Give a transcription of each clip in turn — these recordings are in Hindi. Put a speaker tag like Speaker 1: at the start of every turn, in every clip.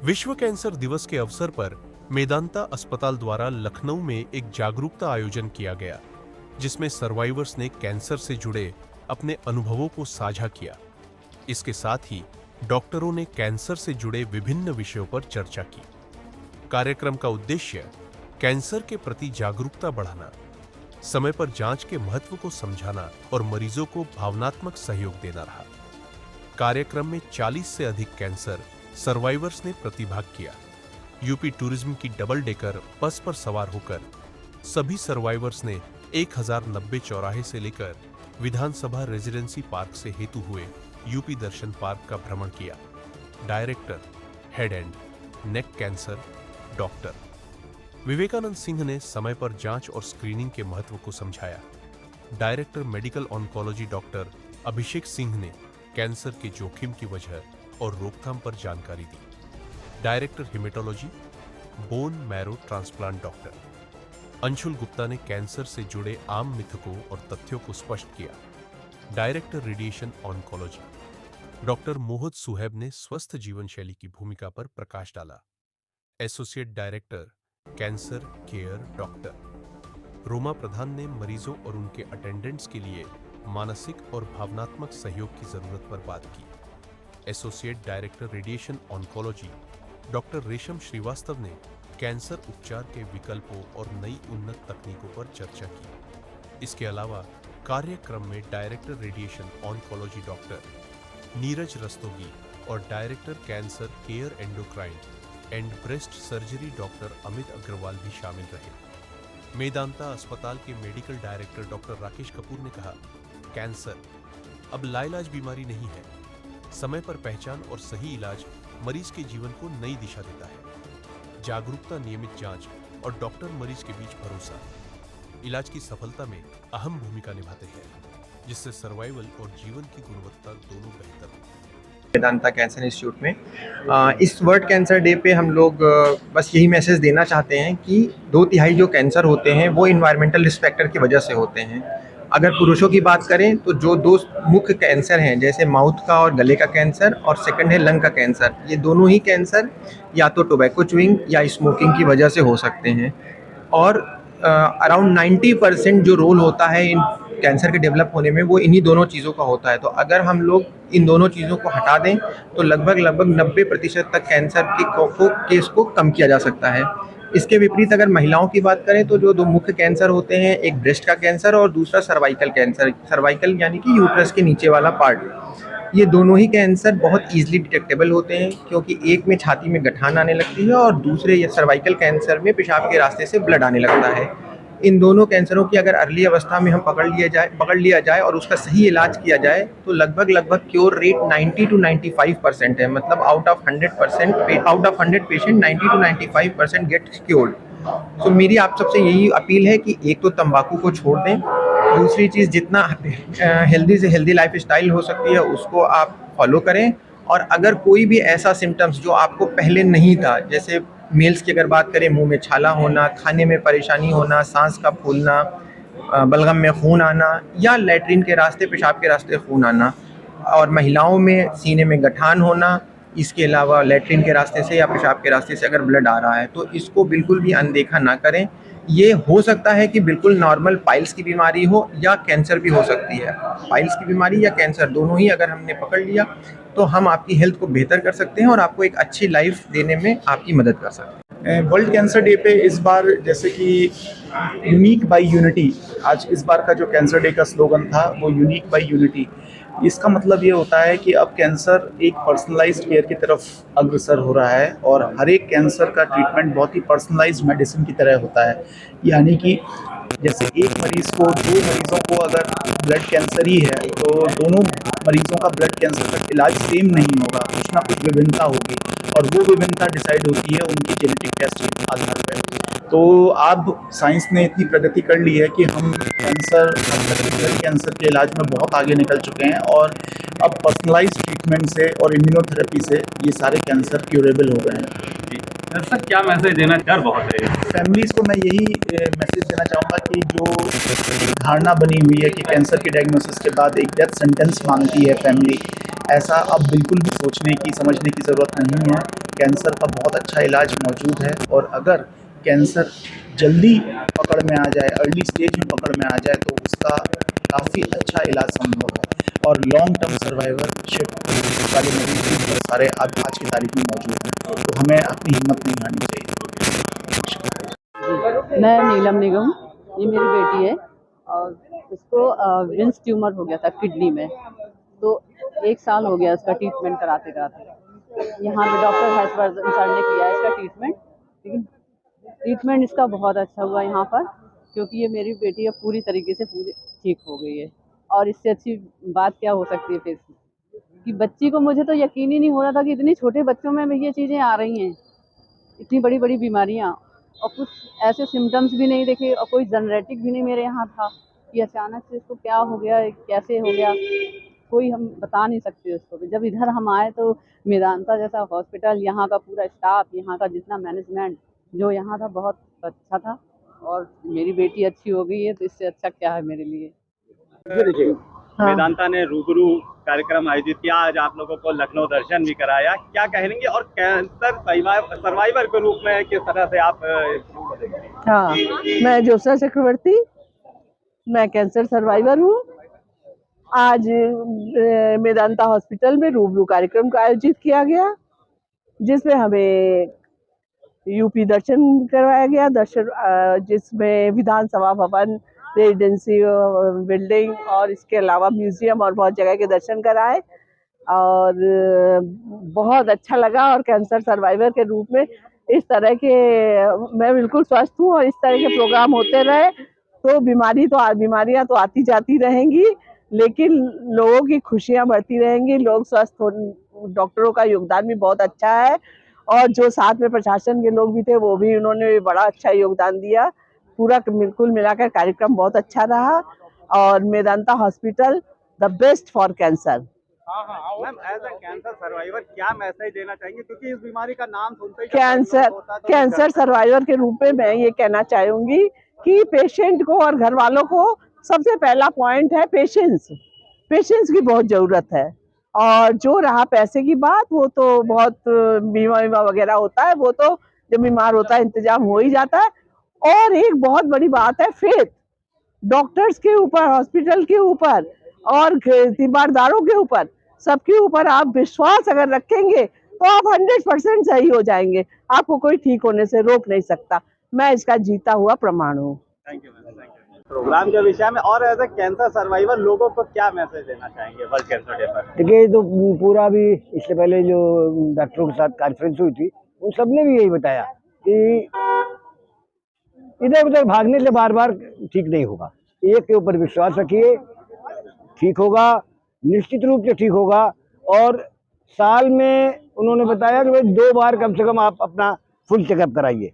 Speaker 1: विश्व कैंसर दिवस के अवसर पर मेदांता अस्पताल द्वारा लखनऊ में एक जागरूकता आयोजन किया गया, जिसमें सर्वाइवर्स ने कैंसर से जुड़े अपने अनुभवों को साझा किया। इसके साथ ही डॉक्टरों ने कैंसर से जुड़े विभिन्न विषयों पर चर्चा की। कार्यक्रम का उद्देश्य कैंसर के प्रति जागरूकता बढ़ाना, समय पर जांच के महत्व को समझाना और मरीजों को भावनात्मक सहयोग देना रहा। कार्यक्रम में 40 से अधिक कैंसर सर्वाइवर्स ने प्रतिभाग किया। यूपी टूरिज्म की डबल डेकर बस पर सवार होकर सभी सर्वाइवर्स ने 1090 चौराहे से लेकर विधानसभा रेजिडेंसी पार्क से हेतु हुए यूपी दर्शन पार्क का भ्रमण किया। Director head and neck cancer doctor Vivekanand Singh ने समय पर जांच और स्क्रीनिंग के महत्व को समझाया। Director medical oncology doctor Abhishek Singh ने कैंसर के जोखिम की वजह और रोकथाम पर जानकारी दी। Director hematology bone marrow transplant doctor Anshul Gupta ने कैंसर से जुड़े आम मिथकों और तथ्यों को स्पष्ट किया। Director radiation oncology doctor Mohd Suhaib ने स्वस्थ जीवन शैली की भूमिका पर प्रकाश डाला। Associate director cancer care doctor Roma Pradhan ने मरीजों और उनके अटेंडेंट्स के लिए मानसिक और भावनात्मक सहयोग की जरूरत पर बात की। Associate director radiation oncology doctor रेशम श्रीवास्तव ने कैंसर उपचार के विकल्पों और नई उन्नत तकनीकों पर चर्चा की। इसके अलावा कार्यक्रम में director radiation oncology doctor Neeraj Rastogi और director cancer care endocrine and breast surgery doctor Amit Agarwal भी शामिल रहे। मेदांता अस्पताल के medical director doctor Rakesh Kapoor ने कहा, कैंसर अब लाइलाज बीमारी नहीं है। समय पर पहचान और सही इलाज मरीज के जीवन को नई दिशा देता है। जागरूकता, नियमित जांच और डॉक्टर मरीज के बीच भरोसा इलाज की सफलता में अहम भूमिका निभाते हैं, जिससे सर्वाइवल और जीवन की गुणवत्ता दोनों बेहतर हो।
Speaker 2: मेदांता कैंसर इंस्टीट्यूट में इस वर्ल्ड कैंसर डे पे हम लोग बस यही मैसेज देना चाहते हैं कि 2/3 जो कैंसर होते हैं वो इन्वायरमेंटल रिस्क फैक्टर की वजह से होते हैं। अगर पुरुषों की बात करें तो जो 2 मुख्य कैंसर हैं, जैसे माउथ का और गले का कैंसर और सेकंड है लंग का कैंसर, ये दोनों ही कैंसर या तो टोबैको च्यूइंग या स्मोकिंग की वजह से हो सकते हैं। और अराउंड 90% जो रोल होता है इन कैंसर के डेवलप होने में वो इन्हीं दोनों चीज़ों का होता है। तो अगर हम लोग इन दोनों चीज़ों को हटा दें तो लगभग 90% तक कैंसर के केस को कम किया जा सकता है। इसके विपरीत अगर महिलाओं की बात करें तो जो 2 मुख्य कैंसर होते हैं, एक ब्रेस्ट का कैंसर और दूसरा सर्वाइकल कैंसर। सर्वाइकल यानी कि यूट्रस के नीचे वाला पार्ट। ये दोनों ही कैंसर बहुत ईजिली डिटेक्टेबल होते हैं, क्योंकि एक में छाती में गठान आने लगती है और दूसरे या सर्वाइकल कैंसर में पेशाब के रास्ते से ब्लड आने लगता है। इन दोनों कैंसरों की अगर अर्ली अवस्था में हम पकड़ लिया जाए और उसका सही इलाज किया जाए तो लगभग क्योर रेट 90 to 95% है। मतलब out of 100 patient 90 to 95% get cured. तो मेरी आप सबसे यही अपील है कि एक तो तंबाकू को छोड़ दें, दूसरी चीज़ जितना हेल्दी से हेल्दी लाइफ स्टाइल हो सकती है उसको आप फॉलो करें। और अगर कोई भी ऐसा सिम्टम्स जो आपको पहले नहीं था, जैसे मेल्स की अगर बात करें, मुंह में छाला होना, खाने में परेशानी होना, सांस का फूलना, बलगम में खून आना या लैट्रिन के रास्ते, पेशाब के रास्ते खून आना, और महिलाओं में सीने में गठान होना, इसके अलावा लैट्रिन के रास्ते से या पेशाब के रास्ते से अगर ब्लड आ रहा है तो इसको बिल्कुल भी अनदेखा ना करें। ये हो सकता है कि बिल्कुल नॉर्मल पाइल्स की बीमारी हो या कैंसर भी हो सकती है। पाइल्स की बीमारी या कैंसर दोनों ही अगर हमने पकड़ लिया तो हम आपकी हेल्थ को बेहतर कर सकते हैं और आपको एक अच्छी लाइफ देने में आपकी मदद कर सकते हैं।
Speaker 3: वर्ल्ड कैंसर डे पे इस बार जैसे कि यूनिक बाय यूनिटी, आज इस बार का जो कैंसर डे का स्लोगन था वो यूनिक बाय यूनिटी। इसका मतलब ये होता है कि अब कैंसर एक पर्सनलाइज्ड केयर की तरफ अग्रसर हो रहा है और हर एक कैंसर का ट्रीटमेंट बहुत ही पर्सनलाइज्ड मेडिसिन की तरह होता है। यानी कि जैसे एक मरीज़ को, 2 मरीज़ों को अगर ब्लड कैंसर ही है तो दोनों मरीज़ों का ब्लड कैंसर का इलाज सेम नहीं होगा, कुछ ना कुछ विभिन्नता होगी और वो विभिन्नता डिसाइड होती है उनकी जेनेटिक टेस्ट के आधार पर। तो अब साइंस ने इतनी प्रगति कर ली है कि हम ब्लड कैंसर के इलाज में बहुत आगे निकल चुके हैं और अब पर्सनलाइज्ड ट्रीटमेंट से और इम्यूनोथेरेपी से ये सारे कैंसर क्यूरेबल हो गए हैं।
Speaker 4: सर क्या मैसेज देना, डर बहुत है
Speaker 3: फैमिलीज़ को। मैं यही मैसेज देना चाहूँगा कि जो धारणा बनी हुई है कि कैंसर के डायग्नोसिस के बाद एक डेथ सेंटेंस मांगती है फैमिली, ऐसा अब बिल्कुल भी सोचने की समझने की ज़रूरत नहीं है। कैंसर का बहुत अच्छा इलाज मौजूद है और अगर कैंसर जल्दी पकड़ में आ जाए, अर्ली स्टेज में पकड़ में आ जाए तो उसका काफ़ी अच्छा इलाज संभव है और लॉन्ग टर्म सर्वाइवरशिप वाले मरीज भी बहुत सारे आज की तारीख में मौजूद हैं। तो हमें अपनी हिम्मत नहीं हारनी चाहिए।
Speaker 5: मैं नीलम निगम, ये मेरी बेटी है और उसको विंस ट्यूमर हो गया था किडनी में। तो 1 साल हो गया उसका ट्रीटमेंट कराते कराते। यहाँ पे डॉक्टर हर्षवर्धन सर ने किया है इसका ट्रीटमेंट, लेकिन ट्रीटमेंट इसका बहुत अच्छा हुआ यहाँ पर, क्योंकि ये मेरी बेटी अब पूरी तरीके से पूरी ठीक हो गई है। और इससे अच्छी बात क्या हो सकती है फिर, कि बच्ची को मुझे तो यकीन ही नहीं हो रहा था कि इतनी छोटे बच्चों में भी ये चीज़ें आ रही हैं, इतनी बड़ी बड़ी बीमारियाँ। और कुछ ऐसे सिम्टम्स भी नहीं देखे और कोई जेनेटिक भी नहीं मेरे यहाँ था कि अचानक से इसको क्या हो गया, कैसे हो गया, कोई हम बता नहीं सकते उसको। जब इधर हम आए तो मेदांता जैसा हॉस्पिटल, यहाँ का पूरा स्टाफ, यहाँ का जितना मैनेजमेंट जो यहाँ था बहुत अच्छा था। और मेरी बेटी अच्छी हो गई है तो इससे अच्छा क्या है मेरे लिए। हाँ।
Speaker 4: मेदांता ने रूबरू कार्यक्रम आयोजित किया, आज आप लोगों को लखनऊ दर्शन भी कराया, क्या कहेंगे और कैंसर सर्वाइवर के रूप में किस तरह से आप
Speaker 5: हाँ, मैं ज्योत्सना चक्रवर्ती, मैं कैंसर सर्वाइवर हूँ। आज मेदांता हॉस्पिटल में रूबरू कार्यक्रम का आयोजित किया गया, जिसमें हमें यूपी दर्शन करवाया गया। जिसमें विधानसभा भवन, रेजिडेंसी बिल्डिंग और इसके अलावा म्यूजियम और बहुत जगह के दर्शन कराए और बहुत अच्छा लगा। और कैंसर सर्वाइवर के रूप में इस तरह के, मैं बिल्कुल स्वस्थ हूँ और इस तरह के प्रोग्राम होते रहे तो बीमारियां तो आती जाती रहेंगी, लेकिन लोगों की खुशियां बढ़ती रहेंगी, लोग स्वस्थ हो। डॉक्टरों का योगदान भी बहुत अच्छा है और जो साथ में प्रशासन के लोग भी थे वो भी, उन्होंने भी बड़ा अच्छा योगदान दिया। पूरा बिल्कुल मिलाकर कार्यक्रम बहुत अच्छा रहा और Medanta hospital the best for cancer.
Speaker 4: Ma'am as a cancer survivor क्या मैसेज देना चाहेंगे, क्योंकि इस बीमारी का नाम सुनते ही
Speaker 5: कैंसर सर्वाइवर के रूप में मैं ये कहना चाहूंगी कि पेशेंट को और घर वालों को सबसे पहला पॉइंट है पेशेंस की बहुत जरूरत है। और जो रहा पैसे की बात, वो तो बहुत बीमा वगैरह होता है, वो तो जब बीमार होता है इंतजाम हो ही जाता है। और एक बहुत बड़ी बात है फेथ, डॉक्टर्स के ऊपर, हॉस्पिटल के ऊपर और तीमारदारों के ऊपर, सबके ऊपर आप विश्वास अगर रखेंगे तो आप 100% सही हो जाएंगे। आपको कोई ठीक होने से रोक नहीं सकता। मैं इसका जीता हुआ प्रमाण हूँ।
Speaker 4: Thank you ma'am, thank you. Programme के विषय में और एज ए कैंसर सर्वाइवर लोगों को क्या मैसेज देना चाहेंगे वर्ल्ड कैंसर डे पर?
Speaker 6: देखिए, तो पूरा भी इससे पहले जो डॉक्टरों के साथ कॉन्फ्रेंस हुई थी उन सब ने भी यही बताया कि इधर उधर भागने से बार बार ठीक नहीं होगा। एक के ऊपर विश्वास रखिए, ठीक होगा, निश्चित रूप से ठीक होगा। और साल में उन्होंने बताया कि भाई 2 बार कम से कम आप अपना फुल चेकअप कराइए।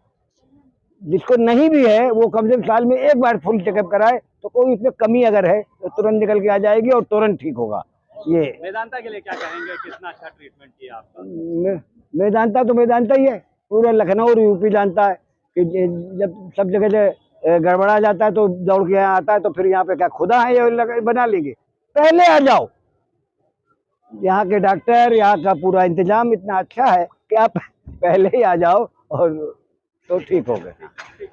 Speaker 6: जिसको नहीं भी है वो कम से कम साल में 1 बार फुल चेकअप कराए, तो कोई इसमें कमी अगर है तो तुरंत निकल के आ जाएगी और तुरंत ठीक होगा। ये
Speaker 4: मेदांता के लिए क्या कहेंगे, कितना अच्छा ट्रीटमेंट किया आपका?
Speaker 6: मेदांता तो मेदांता ही है, पूरा लखनऊ और यूपी जानता है कि जब सब जगह से गड़बड़ा जाता है तो दौड़ के यहाँ आता है, तो फिर यहाँ पे क्या खुदा है ये बना लेंगे? पहले आ जाओ। यहाँ के डॉक्टर, यहाँ का पूरा इंतजाम इतना अच्छा है कि आप पहले ही आ जाओ और तो ठीक हो गए।